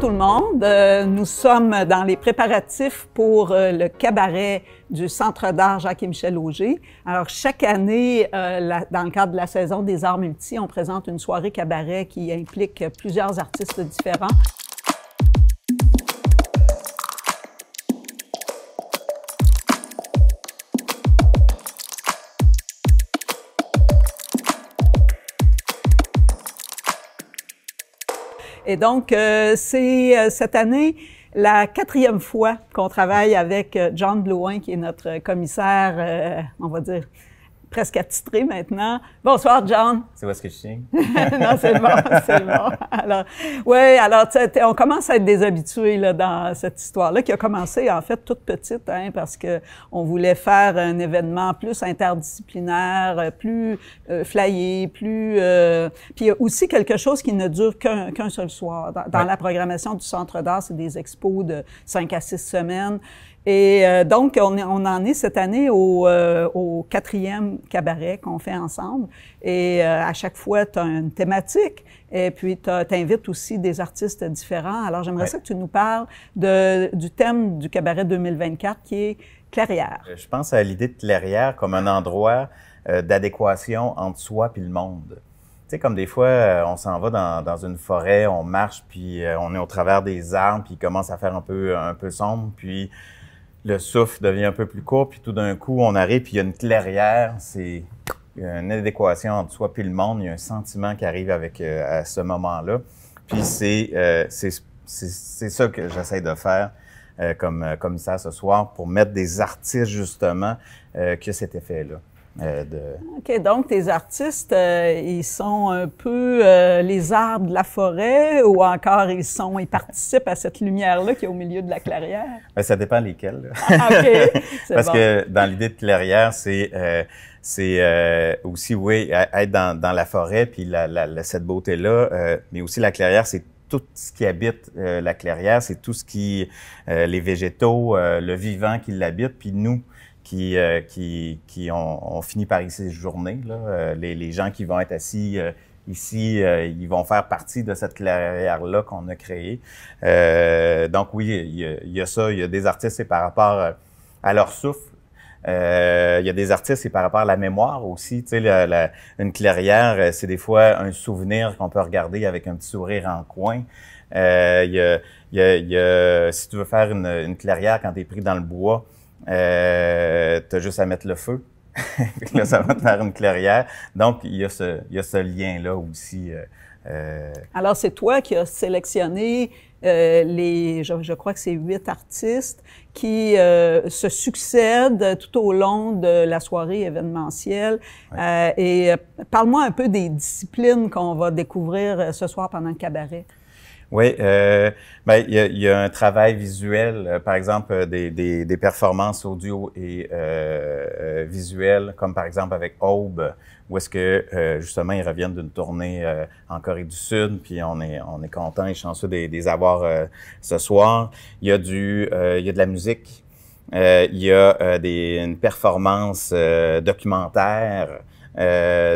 tout le monde. Nous sommes dans les préparatifs pour le cabaret du Centre d'art Jacques et Michel Auger. Alors, chaque année, dans le cadre de la saison des arts multi, on présente une soirée cabaret qui implique plusieurs artistes différents. Et donc, c'est cette année la 4e fois qu'on travaille avec John Blouin, qui est notre commissaire, on va dire, presque attitré maintenant. Bonsoir, John. C'est où est-ce que je tiens? Non, c'est bon, c'est bon. Alors, ouais, alors, on commence à être des habitués là, dans cette histoire-là, qui a commencé, en fait, toute petite, hein, parce que on voulait faire un événement plus interdisciplinaire, plus flyé, plus... puis aussi quelque chose qui ne dure qu'un seul soir. Dans la programmation du Centre d'art, c'est des expos de 5 à 6 semaines. Et donc, on en est cette année au 4e cabaret qu'on fait ensemble. Et à chaque fois, tu as une thématique et puis tu invites aussi des artistes différents. Alors, j'aimerais ça que tu nous parles du thème du cabaret 2024 qui est Clairière. Je pense à l'idée de Clairière comme un endroit d'adéquation entre soi puis le monde. Tu sais, comme des fois, on s'en va dans une forêt, on marche, puis on est au travers des arbres, puis il commence à faire un peu sombre, puis le souffle devient un peu plus court, puis tout d'un coup, on arrive, puis il y a une clairière. Il y a une adéquation entre soi puis le monde. Il y a un sentiment qui arrive avec à ce moment-là. Puis c'est ça que j'essaie de faire comme commissaire ce soir pour mettre des artistes, justement, qui ont cet effet-là. OK, donc tes artistes, ils sont un peu les arbres de la forêt ou encore ils participent à cette lumière-là qui est au milieu de la clairière? Bien, ça dépend lesquels. OK, Parce que dans l'idée de clairière, c'est aussi, oui, être dans la forêt, puis cette beauté-là, mais aussi la clairière, c'est tout ce qui habite la clairière, c'est tout ce qui, les végétaux, le vivant qui l'habite, puis nous, qui ont fini par y séjourner. Les gens qui vont être assis ici, ils vont faire partie de cette clairière-là qu'on a créée. Donc oui, il y a ça. Il y a des artistes, c'est par rapport à leur souffle. Il y a des artistes, c'est par rapport à la mémoire aussi. Tu sais, une clairière, c'est des fois un souvenir qu'on peut regarder avec un petit sourire en coin. Si tu veux faire une clairière quand tu es pris dans le bois, t'as juste à mettre le feu. Là, ça va te faire une clairière. Donc, il y a ce lien-là aussi. Alors, c'est toi qui as sélectionné je crois que c'est 8 artistes qui se succèdent tout au long de la soirée événementielle. Ouais. Et parle-moi un peu des disciplines qu'on va découvrir ce soir pendant le cabaret. Oui, il y a un travail visuel, par exemple des performances audio et visuelles, comme par exemple avec Aube, où est-ce que justement ils reviennent d'une tournée en Corée du Sud, puis on est content et chanceux de les avoir ce soir. Il y a de la musique, il y a une performance documentaire,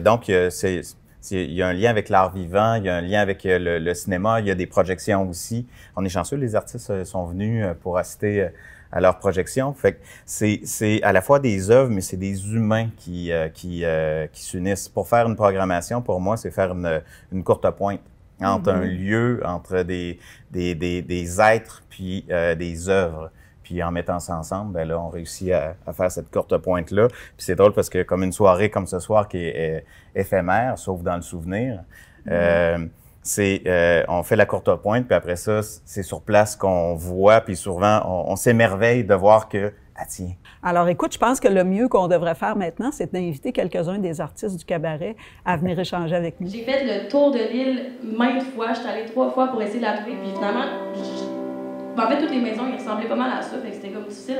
donc il y a un lien avec l'art vivant, il y a un lien avec le cinéma, il y a des projections aussi. On est chanceux, les artistes sont venus pour assister à leurs projections. Fait que c'est à la fois des œuvres, mais c'est des humains qui s'unissent. Pour faire une programmation, pour moi, c'est faire une courte pointe entre un lieu, entre des êtres, puis des œuvres. Puis en mettant ça ensemble, ben là, on réussit à faire cette courte pointe-là. Puis c'est drôle parce que comme une soirée comme ce soir qui est éphémère, sauf dans le souvenir, on fait la courte pointe, puis après ça, c'est sur place qu'on voit, puis souvent, on s'émerveille de voir que, ah tiens. Alors écoute, je pense que le mieux qu'on devrait faire maintenant, c'est d'inviter quelques-uns des artistes du cabaret à venir échanger avec nous. J'ai fait le tour de l'île maintes fois, je suis allée 3 fois pour essayer de la trouver, puis finalement... En fait, toutes les maisons, ils ressemblaient pas mal à ça, fait que c'était comme difficile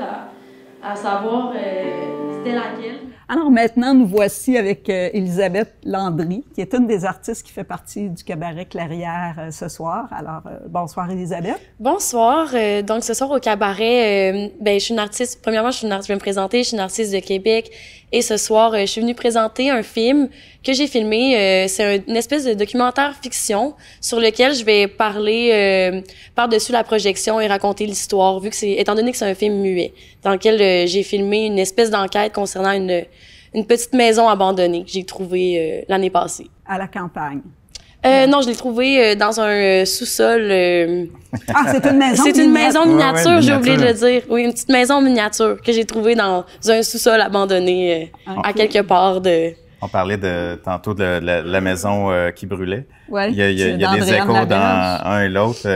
à savoir c'était laquelle. Alors maintenant, nous voici avec Elisabeth Landry, qui est une des artistes qui fait partie du cabaret Clairière ce soir. Alors, bonsoir Elisabeth. Bonsoir. Donc ce soir au cabaret, je suis une artiste, premièrement, je vais me présenter, je suis une artiste de Québec, Et ce soir, je suis venue présenter un film que j'ai filmé. C'est une espèce de documentaire fiction sur lequel je vais parler par-dessus la projection et raconter l'histoire, vu que étant donné que c'est un film muet, dans lequel j'ai filmé une espèce d'enquête concernant une petite maison abandonnée que j'ai trouvée l'année passée. À la campagne? Non, je l'ai trouvé dans un sous-sol. Ah, c'est une maison C'est une maison miniature, ouais, j'ai oublié de le dire. Oui, une petite maison miniature que j'ai trouvée dans un sous-sol abandonné à quelque part de... On parlait tantôt de la maison qui brûlait. Ouais, il y a des échos dans un et l'autre.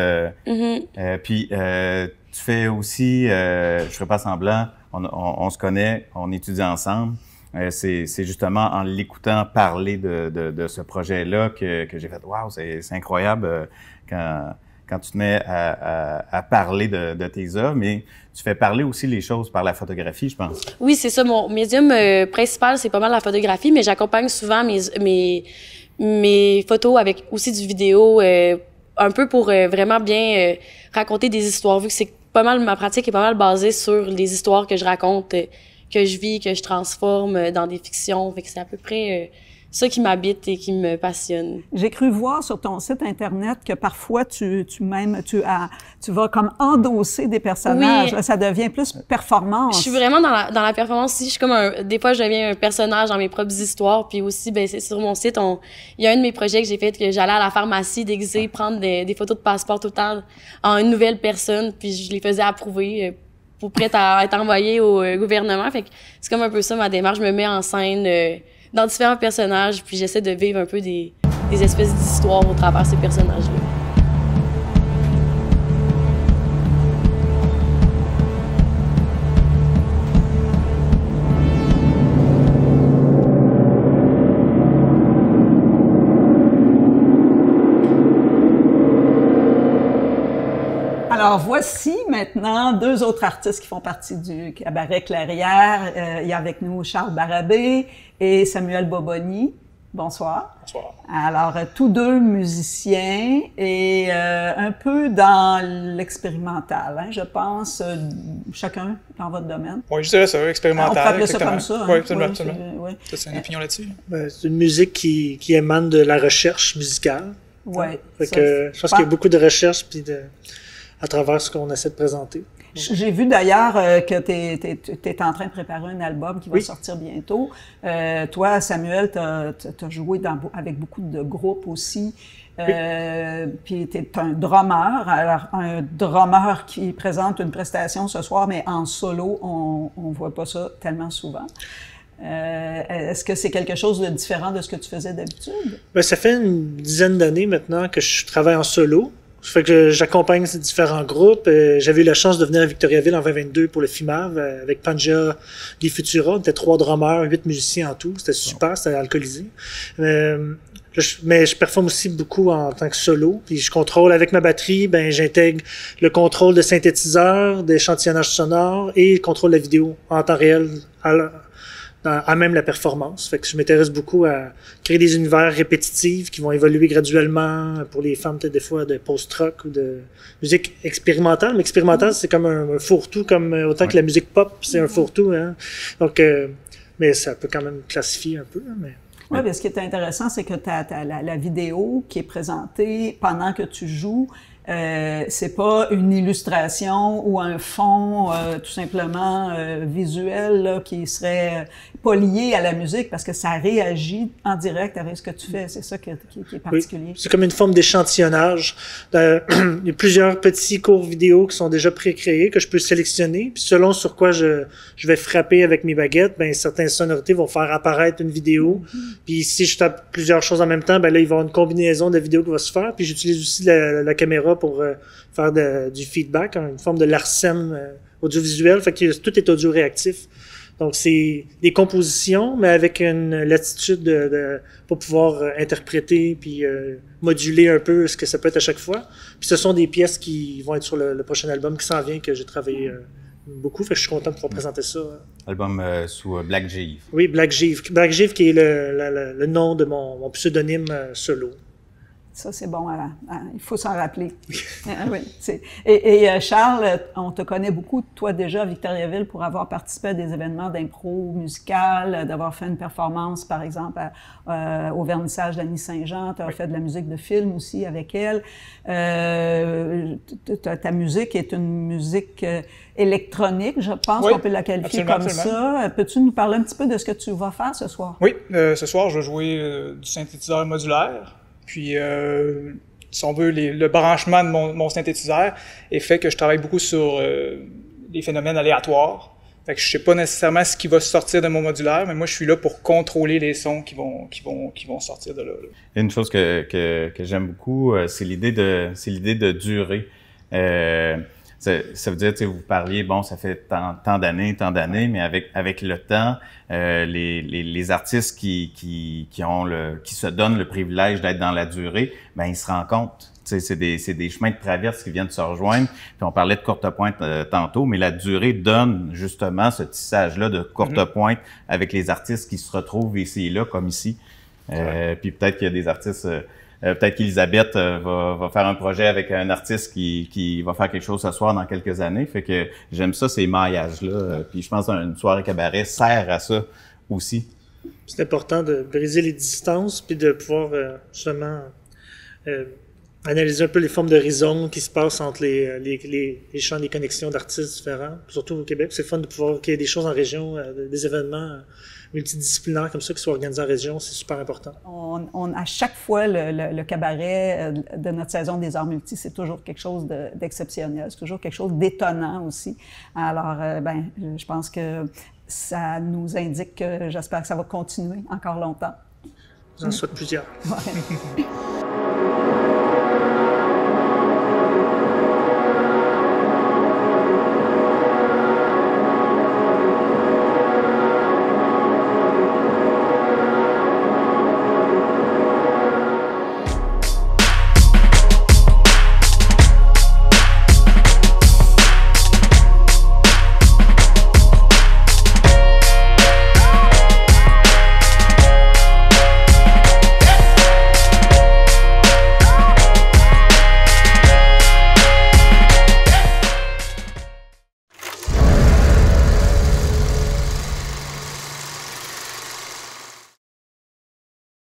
Puis, tu fais aussi, je ferai pas semblant, on se connaît, on étudie ensemble. C'est justement en l'écoutant parler de ce projet-là que j'ai fait « Wow, c'est incroyable quand tu te mets à parler de tes œuvres, mais tu fais parler aussi les choses par la photographie, je pense. » Oui, c'est ça. Mon médium principal, c'est pas mal la photographie, mais j'accompagne souvent mes photos avec aussi du vidéo, un peu pour vraiment bien raconter des histoires, vu que c'est pas mal, ma pratique est pas mal basée sur les histoires que je raconte, que je vis, que je transforme dans des fictions. Fait que c'est à peu près ça qui m'habite et qui me passionne. J'ai cru voir sur ton site Internet que parfois tu vas comme endosser des personnages. Oui. Ça devient plus performance. Je suis vraiment dans la performance aussi. Je suis comme des fois, je deviens un personnage dans mes propres histoires. Puis aussi, ben, c'est sur mon site, il y a un de mes projets que j'ai fait que j'allais à la pharmacie déguisée, prendre des photos de passeport tout le temps en une nouvelle personne. Puis je les faisais approuver pour prête à être envoyée au gouvernement. Fait que c'est comme un peu ça ma démarche. Je me mets en scène dans différents personnages, puis j'essaie de vivre un peu des espèces d'histoires au travers de ces personnages-là. Alors, voici maintenant deux autres artistes qui font partie du Cabaret Clairière. Il y a avec nous Charles Barabé et Samuel Boboni. Bonsoir. Bonsoir. Alors, tous deux musiciens et un peu dans l'expérimental, hein, je pense, chacun dans votre domaine. Oui, je dirais ça, expérimental. On peut appeler ça comme ça. Hein? Oui, absolument. Oui. C'est une opinion là-dessus? Ben, c'est une musique qui émane de la recherche musicale. Oui. Je pense qu'il y a beaucoup de recherche puis à travers ce qu'on essaie de présenter. J'ai vu d'ailleurs que tu es en train de préparer un album qui va sortir bientôt. Toi, Samuel, tu as joué avec beaucoup de groupes aussi. Puis tu es un drummer. Alors, un drummer qui présente une prestation ce soir, mais en solo, on voit pas ça tellement souvent. Est-ce que c'est quelque chose de différent de ce que tu faisais d'habitude? Ben, ça fait une dizaine d'années maintenant que je travaille en solo. Ça fait que j'accompagne ces différents groupes. J'avais eu la chance de venir à Victoriaville en 2022 pour le FIMAV avec Panja, Guy Futura. On était 3 drummers, 8 musiciens en tout. C'était super, c'était alcoolisé. Mais je performe aussi beaucoup en tant que solo. Puis je contrôle avec ma batterie, ben j'intègre le contrôle de synthétiseur, d'échantillonnage sonore et le contrôle de la vidéo en temps réel à même la performance. Fait que je m'intéresse beaucoup à créer des univers répétitifs qui vont évoluer graduellement pour les femmes, peut-être des fois de post-rock ou de musique expérimentale. Mais expérimentale, c'est comme un fourre-tout, comme autant que la musique pop, c'est un fourre-tout. Hein? Donc, mais ça peut quand même classifier un peu. Mais... Oui, mais ce qui est intéressant, c'est que la vidéo qui est présentée pendant que tu joues, c'est pas une illustration ou un fond tout simplement visuel là, qui serait pas lié à la musique parce que ça réagit en direct avec ce que tu fais. C'est ça qui est particulier. Oui, c'est comme une forme d'échantillonnage. Il y a plusieurs petits courts vidéo qui sont déjà pré-créés que je peux sélectionner. Puis selon sur quoi je vais frapper avec mes baguettes, ben certaines sonorités vont faire apparaître une vidéo. Puis si je tape plusieurs choses en même temps, ben là il va y avoir une combinaison de vidéos qui va se faire. Puis j'utilise aussi la caméra pour faire du feedback, une forme de LARSEM audiovisuel. Fait que tout est audio réactif. Donc, c'est des compositions, mais avec une latitude pour pouvoir interpréter puis moduler un peu ce que ça peut être à chaque fois. Puis ce sont des pièces qui vont être sur le prochain album qui s'en vient, que j'ai travaillé beaucoup. Fait que je suis content de pouvoir présenter ça. Album sous Black Jeeve. Oui, Black Jeeve. Black Jeeve qui est le nom de mon pseudonyme solo. Ça, c'est bon, il faut s'en rappeler. Oui, et Charles, on te connaît beaucoup, toi déjà, à Victoriaville, pour avoir participé à des événements d'impro musical, d'avoir fait une performance, par exemple, au vernissage d'Annie Saint-Jean. Tu as fait de la musique de film aussi avec elle. Ta musique est une musique électronique, je pense qu'on peut la qualifier comme ça. Peux-tu nous parler un petit peu de ce que tu vas faire ce soir? Oui, ce soir, je vais jouer du synthétiseur modulaire. Puis, si on veut, le branchement de mon synthétiseur est fait que je travaille beaucoup sur les phénomènes aléatoires. Fait que je sais pas nécessairement ce qui va sortir de mon modulaire, mais moi, je suis là pour contrôler les sons qui vont sortir de là. Une chose que j'aime beaucoup, c'est l'idée de durée. Ça veut dire, vous parliez, bon, ça fait tant d'années, mais avec le temps, les artistes qui se donnent le privilège d'être dans la durée, ben ils se rendent compte. C'est des chemins de traverse qui viennent se rejoindre. Puis on parlait de courte pointe tantôt, mais la durée donne justement ce tissage-là de courte pointe avec les artistes qui se retrouvent ici et là, comme ici. Puis peut-être qu'il y a des artistes... peut-être qu'Elisabeth va faire un projet avec un artiste qui va faire quelque chose ce soir dans quelques années. Fait que j'aime ça, ces maillages-là. Puis je pense qu'une soirée cabaret sert à ça aussi. C'est important de briser les distances puis de pouvoir justement analyser un peu les formes de rhizomes qui se passent entre les champs, les connexions d'artistes différents, surtout au Québec. C'est fun de pouvoir qu'il y ait des choses en région, des événements multidisciplinaires comme ça qui soient organisés en région, c'est super important. À chaque fois, le cabaret de notre saison des arts multi, c'est toujours quelque chose d'exceptionnel, c'est toujours quelque chose d'étonnant aussi. Alors, je pense que ça nous indique que j'espère que ça va continuer encore longtemps. J'en souhaite plusieurs. Ouais.